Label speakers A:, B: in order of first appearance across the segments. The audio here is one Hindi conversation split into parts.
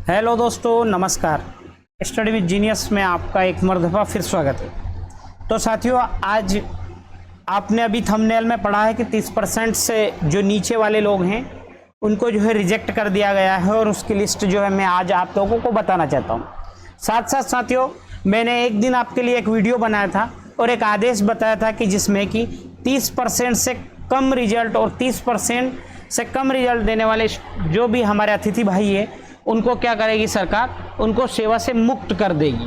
A: हेलो दोस्तों, नमस्कार। स्टडी विद जीनियस में आपका एक मरतबा फिर स्वागत है। तो साथियों, आज आपने अभी थंबनेल में पढ़ा है कि 30% से जो नीचे वाले लोग हैं उनको जो है रिजेक्ट कर दिया गया है, और उसकी लिस्ट जो है मैं आज आप लोगों को बताना चाहता हूँ। साथ साथ साथियों, मैंने एक दिन आपके लिए एक वीडियो बनाया था और एक आदेश बताया था कि जिसमें कि 30% से कम रिजल्ट और 30% से कम रिजल्ट देने वाले जो भी हमारे अतिथि भाई है उनको क्या करेगी सरकार, उनको सेवा से मुक्त कर देगी,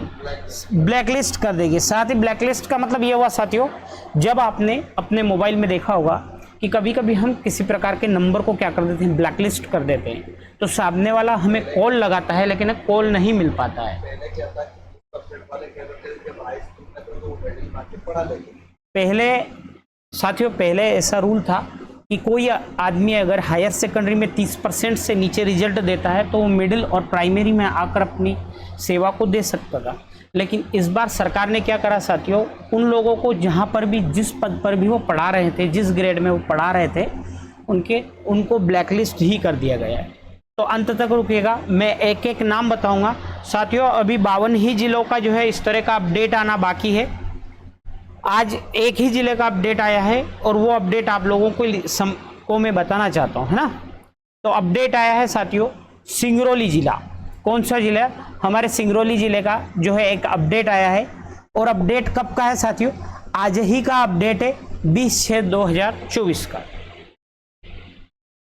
A: ब्लैकलिस्ट कर देगी। साथ ही ब्लैकलिस्ट का मतलब ये हुआ साथियों, जब आपने अपने मोबाइल में देखा होगा कि कभी कभी हम किसी प्रकार के नंबर को क्या कर देते हैं, ब्लैकलिस्ट कर देते हैं, तो सामने वाला हमें कॉल लगाता है लेकिन कॉल नहीं मिल पाता है। पहले साथियों, पहले ऐसा रूल था कि कोई आदमी अगर हायर सेकेंडरी में 30% से नीचे रिजल्ट देता है तो वो मिडिल और प्राइमरी में आकर अपनी सेवा को दे सकता था। लेकिन इस बार सरकार ने क्या करा साथियों, उन लोगों को जहाँ पर भी, जिस पद पर भी वो पढ़ा रहे थे, जिस ग्रेड में वो पढ़ा रहे थे, उनको ब्लैकलिस्ट ही कर दिया गया है। तो अंत तक रुकिएगा, मैं एक एक नाम बताऊंगा साथियों। अभी 52 ही जिलों का जो है इस तरह का अपडेट आना बाकी है। आज एक ही जिले का अपडेट आया है और वो अपडेट आप लोगों को मैं बताना चाहता हूँ, है ना। तो अपडेट आया है साथियों, सिंगरौली जिला। कौन सा जिला? हमारे सिंगरौली जिले का जो है एक अपडेट आया है। और अपडेट कब का है साथियों? आज ही का अपडेट है, 20/6/2024 का।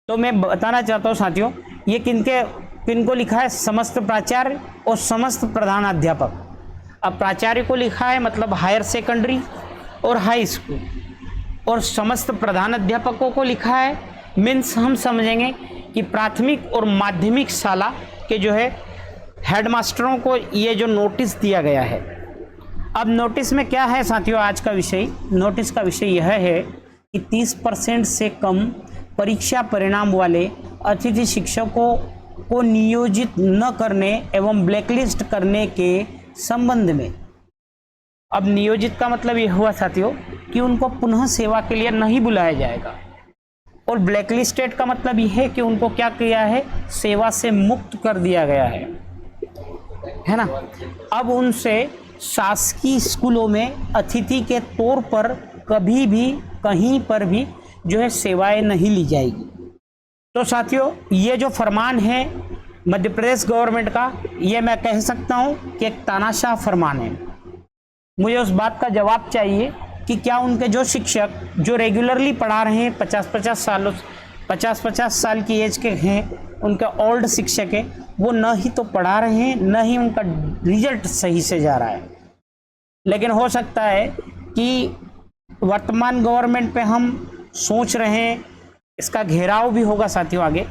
A: तो मैं बताना चाहता हूँ साथियों, ये किनको लिखा है? समस्त प्राचार्य और समस्त प्रधानाध्यापक। अब प्राचार्य को लिखा है मतलब हायर सेकेंडरी और हाई स्कूल, और समस्त प्रधान अध्यापकों को लिखा है मीन्स हम समझेंगे कि प्राथमिक और माध्यमिक शाला के जो है हेडमास्टरों को ये जो नोटिस दिया गया है। अब नोटिस में क्या है साथियों, आज का विषय, नोटिस का विषय यह है कि 30% से कम परीक्षा परिणाम वाले अतिथि शिक्षकों को नियोजित न करने एवं ब्लैकलिस्ट करने के संबंध में। अब नियोजित का मतलब यह हुआ साथियों कि उनको पुनः सेवा के लिए नहीं बुलाया जाएगा, और ब्लैकलिस्टेड का मतलब यह है कि उनको क्या किया है, सेवा से मुक्त कर दिया गया है ना। अब उनसे शासकीय स्कूलों में अतिथि के तौर पर कभी भी कहीं पर भी जो है सेवाएं नहीं ली जाएगी। तो साथियों, ये जो फरमान है मध्य प्रदेश गवर्नमेंट का, ये मैं कह सकता हूं कि एक तानाशाह फरमान है। मुझे उस बात का जवाब चाहिए कि क्या उनके जो शिक्षक जो रेगुलरली पढ़ा रहे हैं, 50-50 साल की एज के हैं, उनके ओल्ड शिक्षक है, वो न ही तो पढ़ा रहे हैं, न ही उनका रिजल्ट सही से जा रहा है। लेकिन हो सकता है कि वर्तमान गवर्नमेंट पे हम सोच रहे हैं, इसका घेराव भी होगा साथियों आगे,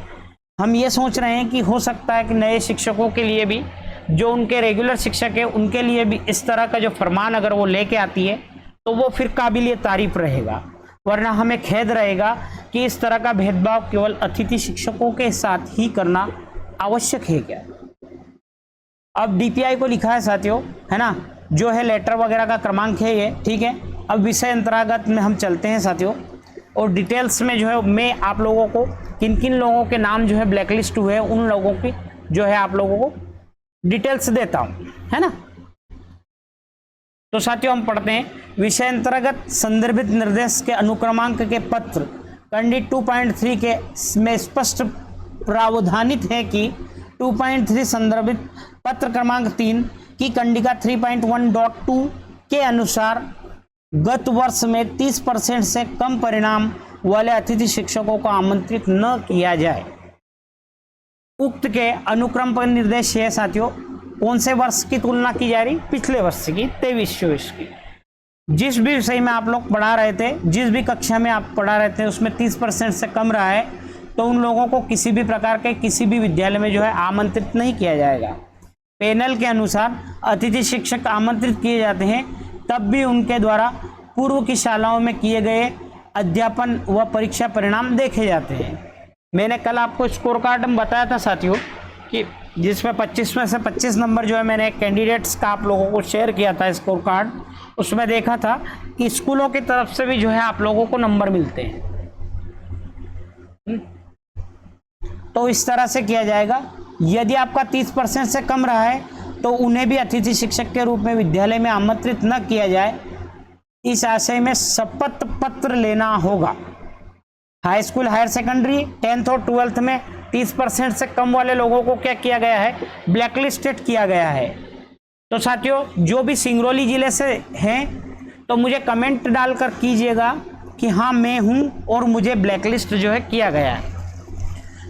A: हम ये सोच रहे हैं कि हो सकता है कि नए शिक्षकों के लिए भी, जो उनके रेगुलर शिक्षक है, उनके लिए भी इस तरह का जो फरमान अगर वो लेके आती है तो वो फिर काबिलियत तारीफ रहेगा। वरना हमें खेद रहेगा कि इस तरह का भेदभाव केवल अतिथि शिक्षकों के साथ ही करना आवश्यक है क्या। अब डीपीआई को लिखा है साथियों, है ना, जो है लेटर वगैरह का क्रमांक है ये, ठीक है। अब विषय अंतर्गत में हम चलते हैं साथियों, और डिटेल्स में जो है मैं आप लोगों को किन किन लोगों के नाम जो है ब्लैकलिस्ट हुए हैं उन लोगों की जो है आप लोगों को डिटेल्स देता हूं, है ना। तो साथियों, हम पढ़ते हैं विषय अंतर्गत संदर्भित निर्देश के अनुक्रमांक के पत्र कंडित 2.3 के में स्पष्ट प्रावधानित है कि 2.3 संदर्भित पत्र क्रमांक 3 की कंडिका 3.1.2 के अनुसार गत वर्ष में 30% से कम परिणाम वाले अतिथि शिक्षकों को आमंत्रित न किया जाए। उक्त के अनुक्रम पर निर्देश है साथियों, कौन से वर्ष की तुलना की जा रही? पिछले वर्ष की, 23-24 की। जिस भी विषय में आप लोग पढ़ा रहे थे, जिस भी कक्षा में आप पढ़ा रहे थे, उसमें 30% से कम रहा है तो उन लोगों को किसी भी प्रकार के किसी भी विद्यालय में जो है आमंत्रित नहीं किया जाएगा। पैनल के अनुसार अतिथि शिक्षक आमंत्रित किए जाते हैं तब भी उनके द्वारा पूर्व की शालाओं में किए गए अध्यापन व परीक्षा परिणाम देखे जाते हैं। मैंने कल आपको स्कोर कार्ड में बताया था साथियों कि जिसमें 25 में से 25 नंबर जो है मैंने कैंडिडेट्स का आप लोगों को शेयर किया था स्कोर कार्ड, उसमें देखा था कि स्कूलों की तरफ से भी जो है आप लोगों को नंबर मिलते हैं। तो इस तरह से किया जाएगा। यदि आपका 30% से कम रहा है तो उन्हें भी अतिथि शिक्षक के रूप में विद्यालय में आमंत्रित न किया जाए, इस आशय में शपथ पत्र लेना होगा। High school, higher secondary, 10th और 12th में 30% से कम वाले लोगों को क्या किया गया है, ब्लैकलिस्टेड किया गया है। तो साथियों, जो भी सिंगरौली जिले से हैं तो मुझे कमेंट डालकर कीजिएगा कि हाँ मैं हूँ और मुझे ब्लैकलिस्ट जो है किया गया है।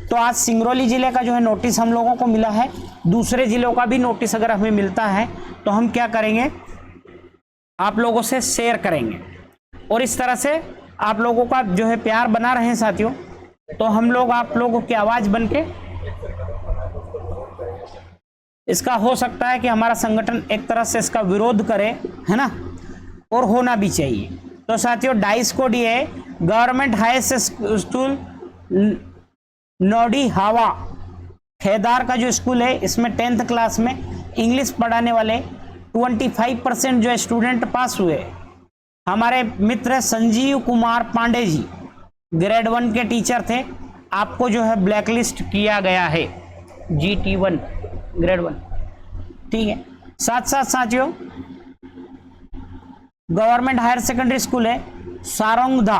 A: तो आज सिंगरौली जिले का जो है नोटिस हम लोगों को मिला है। दूसरे जिलों का भी नोटिस अगर हमें मिलता है तो हम क्या करेंगे, आप लोगों से शेयर करेंगे और इस तरह से आप लोगों का जो है प्यार बना रहे साथियों। तो हम लोग आप लोगों की आवाज बनके, इसका हो सकता है कि हमारा संगठन एक तरह से इसका विरोध करे, है ना, और होना भी चाहिए। तो साथियों, डाइस कोड ये है, गवर्नमेंट हाई स्कूल नोडी हावा खेदार का जो स्कूल है, इसमें 10th क्लास में इंग्लिश पढ़ाने वाले 25% जो स्टूडेंट पास हुए। हमारे मित्र संजीव कुमार पांडे जी ग्रेड 1 के टीचर थे, आपको जो है ब्लैकलिस्ट किया गया है, GT1 ग्रेड 1, ठीक है। साथ साथ साथियों, गवर्नमेंट हायर सेकेंडरी स्कूल है सारोंगधा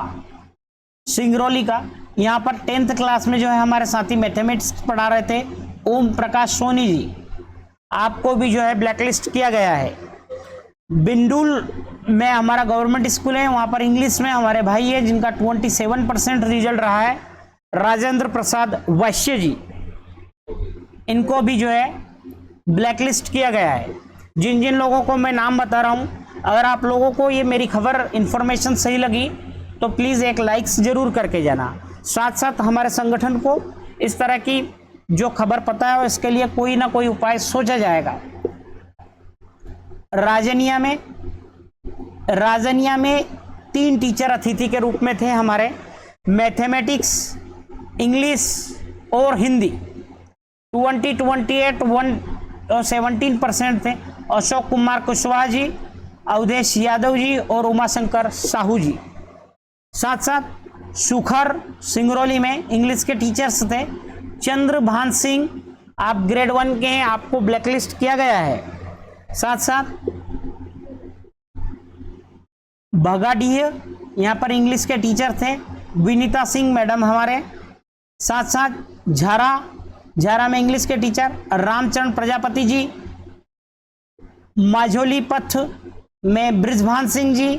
A: सिंगरौली का, यहाँ पर 10th क्लास में जो है हमारे साथी मैथमेटिक्स पढ़ा रहे थे, ओम प्रकाश सोनी जी, आपको भी जो है ब्लैकलिस्ट किया गया है। बिंडुल में हमारा गवर्नमेंट स्कूल है, वहाँ पर इंग्लिश में हमारे भाई है जिनका 27% रिजल्ट रहा है, राजेंद्र प्रसाद वैश्य जी, इनको भी जो है ब्लैकलिस्ट किया गया है। जिन जिन लोगों को मैं नाम बता रहा हूँ, अगर आप लोगों को ये मेरी खबर इन्फॉर्मेशन सही लगी तो प्लीज़ एक लाइक्स जरूर करके जाना। साथ साथ हमारे संगठन को इस तरह की जो खबर पता है इसके लिए कोई ना कोई उपाय सोचा जाएगा। राजनिया में 3 टीचर अतिथि के रूप में थे हमारे, मैथमेटिक्स, इंग्लिश और हिंदी। 28 और 17% थे। अशोक कुमार कुशवाहा जी, अवधेश यादव जी और उमाशंकर साहू जी। साथ साथ सुखर सिंगरौली में इंग्लिश के टीचर्स थे। चंद्रभान सिंह, आप ग्रेड 1 के हैं, आपको ब्लैकलिस्ट किया गया है। साथ साथ भगाडीह, यहाँ पर इंग्लिश के टीचर थे विनीता सिंह मैडम हमारे। साथ साथ झारा में इंग्लिश के टीचर रामचरण प्रजापति जी। माझोली पथ में ब्रिजभान सिंह जी।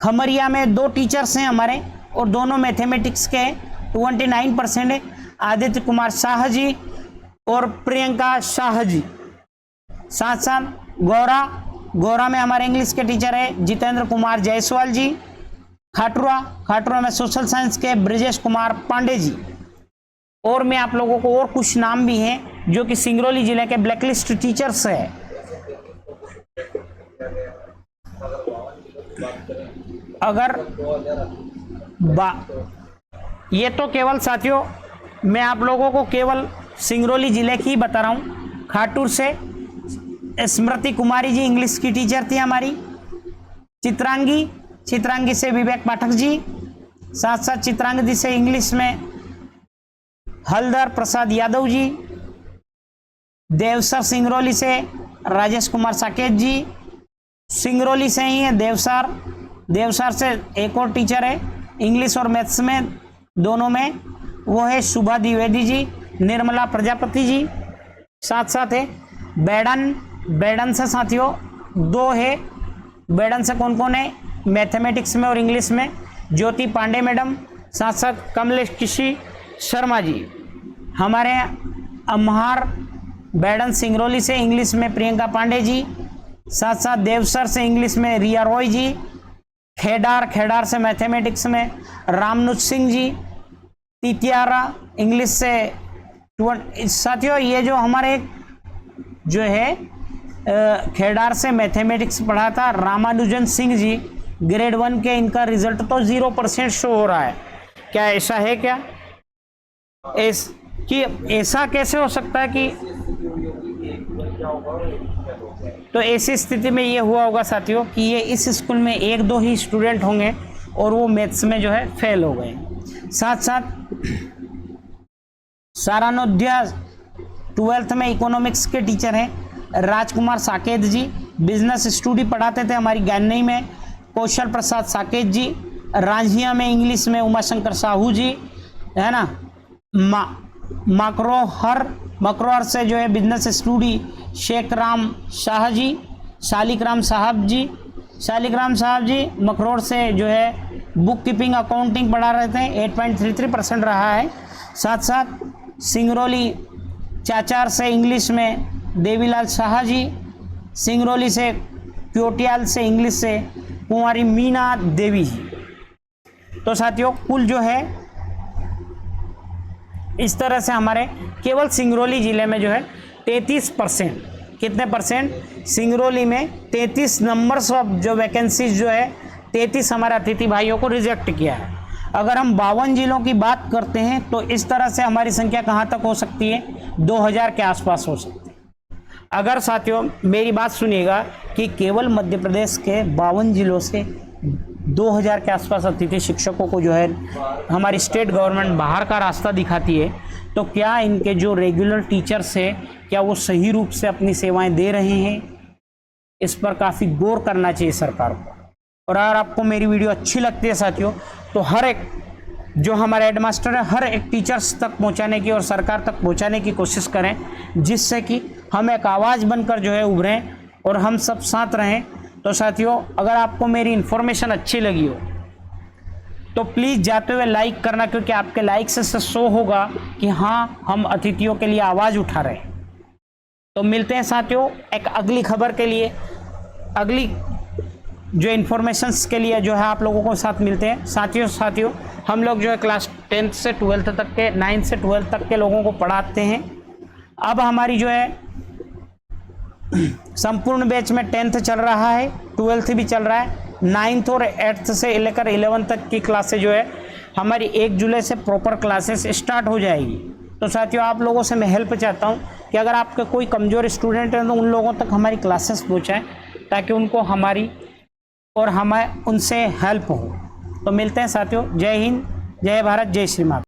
A: खमरिया में 2 टीचर्स हैं हमारे और दोनों मैथमेटिक्स के 29% है, आदित्य कुमार शाह जी और प्रियंका शाह जी। साथ साथ गौरा में हमारे इंग्लिश के टीचर है जितेंद्र कुमार जायसवाल जी। खाटुरा में सोशल साइंस के ब्रिजेश कुमार पांडे जी। और मैं आप लोगों को और कुछ नाम भी हैं जो कि सिंगरौली जिले के ब्लैकलिस्ट टीचर्स है। अगर ये तो केवल साथियों मैं आप लोगों को केवल सिंगरौली जिले की बता रहा हूँ। खाटूर से स्मृति कुमारी जी इंग्लिश की टीचर थी हमारी। चित्रांगी से विवेक पाठक जी। साथ साथ चित्रांगी से इंग्लिश में हलधर प्रसाद यादव जी। देवसर सिंगरौली से राजेश कुमार साकेत जी, सिंगरौली से ही है देवसर से एक और टीचर है इंग्लिश और मैथ्स में दोनों में, वो है शुभा द्विवेदी जी, निर्मला प्रजापति जी। साथ साथ है बेडन से साथियों 2 है। बेडन से कौन कौन है, मैथमेटिक्स में और इंग्लिश में ज्योति पांडे मैडम। साथ साथ कमलेश किशी शर्मा जी। हमारे अम्हार बेडन सिंगरौली से इंग्लिश में प्रियंका पांडे जी। साथ साथ देवसर से इंग्लिश में रिया रॉय जी। खेडार से मैथमेटिक्स में रामनुज सिंह जी। तितियारा इंग्लिश से साथियों ये जो हमारे जो है खेडार से मैथमेटिक्स पढ़ा था रामानुजन सिंह जी ग्रेड 1 के, इनका रिजल्ट तो 0% शो हो रहा है। क्या ऐसा है क्या? ऐसा कैसे हो सकता है कि तो ऐसी स्थिति में ये हुआ होगा साथियों कि ये इस स्कूल में 1-2 ही स्टूडेंट होंगे और वो मैथ्स में जो है फेल हो गए। साथ सारानोध्या 12th में इकोनॉमिक्स के टीचर हैं। राजकुमार साकेत जी बिजनेस स्टडी पढ़ाते थे हमारी ज्ञानई में। कौशल प्रसाद साकेत जी, रांझिया में इंग्लिश में उमाशंकर साहू जी, है ना। मकरोहर से जो है बिजनेस स्टडी शेख राम शाह जी, शालिग्राम साहब जी मकरोर से जो है बुक कीपिंग अकाउंटिंग पढ़ा रहे थे, 8.33% रहा है। साथ साथ सिंगरौली चाचार से इंग्लिश में देवीलाल शाह जी, सिंगरौली से क्योटियाल से इंग्लिश से कुंवारी मीना देवी जी। तो साथियों कुल जो है इस तरह से हमारे केवल सिंगरौली जिले में जो है 33%, कितने परसेंट, सिंगरौली में 33 नंबर्स ऑफ जो वैकेंसीज जो है 33 हमारे अतिथि भाइयों को रिजेक्ट किया है। अगर हम 52 जिलों की बात करते हैं तो इस तरह से हमारी संख्या कहाँ तक हो सकती है, 2000 के आसपास हो सकती है। अगर साथियों मेरी बात सुनिएगा कि केवल मध्य प्रदेश के 52 जिलों से 2000 के आसपास अतिथि शिक्षकों को जो है हमारी स्टेट गवर्नमेंट बाहर का रास्ता दिखाती है, तो क्या इनके जो रेगुलर टीचर्स हैं क्या वो सही रूप से अपनी सेवाएं दे रहे हैं, इस पर काफ़ी गौर करना चाहिए सरकार को। और अगर आपको मेरी वीडियो अच्छी लगती है साथियों तो हर एक जो हमारे हेडमास्टर है हर एक टीचर्स तक पहुंचाने की और सरकार तक पहुंचाने की कोशिश करें, जिससे कि हम एक आवाज़ बनकर जो है उभरें और हम सब साथ रहें। तो साथियों अगर आपको मेरी इन्फॉर्मेशन अच्छी लगी हो तो प्लीज़ जाते हुए लाइक करना, क्योंकि आपके लाइक से शो होगा कि हाँ हम अतिथियों के लिए आवाज़ उठा रहे हैं। तो मिलते हैं साथियों एक अगली खबर के लिए, अगली जो इन्फॉर्मेशंस के लिए जो है आप लोगों को साथ मिलते हैं। साथियों हम लोग जो है क्लास 10th से 12th तक के 9th से 12th तक के लोगों को पढ़ाते हैं। अब हमारी जो है संपूर्ण बैच में 10th चल रहा है, 12th भी चल रहा है, 9th और 8th से लेकर 11th तक की क्लासेज जो है हमारी 1 जुलाई से प्रॉपर क्लासेस स्टार्ट हो जाएगी। तो साथियों आप लोगों से मैं हेल्प चाहता हूं कि अगर आपके कोई कमज़ोर स्टूडेंट हैं तो उन लोगों तक हमारी क्लासेस पहुंचाएं ताकि उनको हमारी और हमें उनसे हेल्प हो। तो मिलते हैं साथियों, जय हिंद, जय भारत, जय श्री माता।